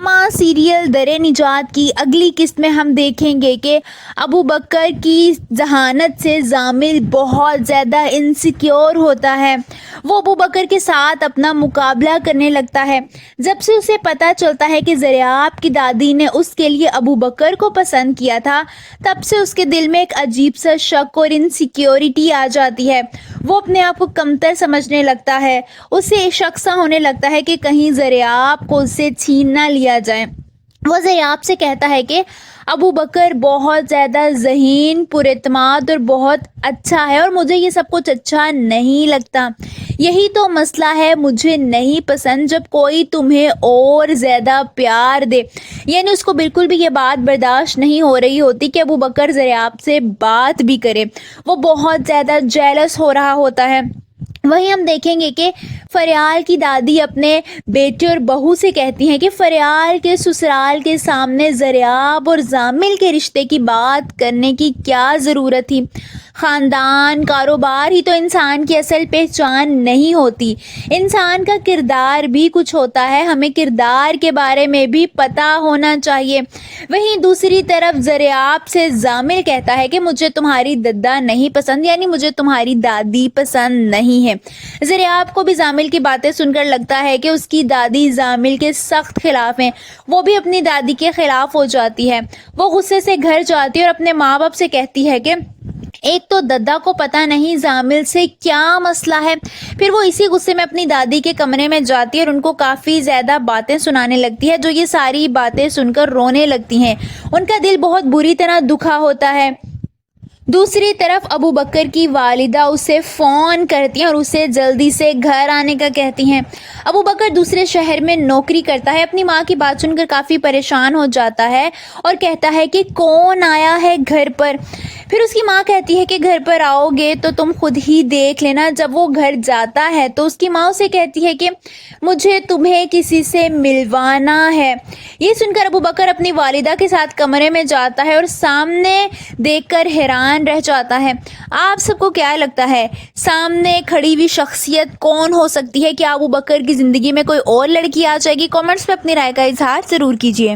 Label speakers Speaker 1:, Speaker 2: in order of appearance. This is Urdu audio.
Speaker 1: ڈرامہ سیریل در نجات کی اگلی قسط میں ہم دیکھیں گے کہ ابو بکر کی ذہانت سے ضامل بہت زیادہ انسیکیور ہوتا ہے۔ وہ ابو بکر کے ساتھ اپنا مقابلہ کرنے لگتا ہے۔ جب سے اسے پتہ چلتا ہے کہ زریاب کی دادی نے اس کے لیے ابو بکر کو پسند کیا تھا، تب سے اس کے دل میں ایک عجیب سا شک اور انسیکیورٹی آ جاتی ہے۔ وہ اپنے آپ کو کمتر سمجھنے لگتا ہے۔ اسے شک سا ہونے لگتا ہے کہ کہیں زریاب کو اس سے چھین نہ لیا جائے۔ وہ زریاب سے کہتا ہے کہ ابو بکر بہت زیادہ ذہین، پر اعتماد اور بہت اچھا ہے، اور مجھے یہ سب کچھ اچھا نہیں لگتا۔ یہی تو مسئلہ ہے، مجھے نہیں پسند جب کوئی تمہیں اور زیادہ پیار دے۔ یعنی اس کو بالکل بھی یہ بات برداشت نہیں ہو رہی ہوتی کہ ابو بکر زریاب سے بات بھی کرے۔ وہ بہت زیادہ جیلس ہو رہا ہوتا ہے۔ وہیں ہم دیکھیں گے کہ فریال کی دادی اپنے بیٹے اور بہو سے کہتی ہیں کہ فریال کے سسرال کے سامنے زریاب اور ضامل کے رشتے کی بات کرنے کی کیا ضرورت تھی۔ خاندان، کاروبار ہی تو انسان کی اصل پہچان نہیں ہوتی۔ انسان کا کردار بھی کچھ ہوتا ہے، ہمیں کردار کے بارے میں بھی پتہ ہونا چاہیے۔ وہیں دوسری طرف زریاب سے ضامل کہتا ہے کہ مجھے تمہاری ددا نہیں پسند، یعنی مجھے تمہاری دادی پسند نہیں ہے۔ زریاب کو بھی ضامل کی باتیں سن کر لگتا ہے کہ اس کی دادی ضامل کے سخت خلاف ہیں۔ وہ بھی اپنی دادی کے خلاف ہو جاتی ہے۔ وہ غصے سے گھر جاتی ہے اور اپنے ماں باپ سے کہتی ہے کہ ایک تو ددا کو پتہ نہیں ضامل سے کیا مسئلہ ہے۔ پھر وہ اسی غصے میں اپنی دادی کے کمرے میں جاتی ہے اور ان کو کافی زیادہ باتیں سنانے لگتی ہے، جو یہ ساری باتیں سن کر رونے لگتی ہیں۔ ان کا دل بہت بری طرح دکھا ہوتا ہے۔ دوسری طرف ابو بکر کی والدہ اسے فون کرتی ہیں اور اسے جلدی سے گھر آنے کا کہتی ہیں۔ ابو بکر دوسرے شہر میں نوکری کرتا ہے۔ اپنی ماں کی بات سن کر کافی پریشان ہو جاتا ہے اور کہتا ہے کہ کون آیا ہے گھر پر۔ پھر اس کی ماں کہتی ہے کہ گھر پر آؤ گے تو تم خود ہی دیکھ لینا۔ جب وہ گھر جاتا ہے تو اس کی ماں اسے کہتی ہے کہ مجھے تمہیں کسی سے ملوانا ہے۔ یہ سن کر ابو بکر اپنی والدہ کے ساتھ کمرے میں جاتا ہے اور سامنے دیکھ کر حیران رہ جاتا ہے۔ آپ سب کو کیا لگتا ہے سامنے کھڑی ہوئی شخصیت کون ہو سکتی ہے؟ کیا ابو بکر کی زندگی میں کوئی اور لڑکی آ جائے گی؟ کامنٹس میں اپنی رائے کا اظہار ضرور کیجیے۔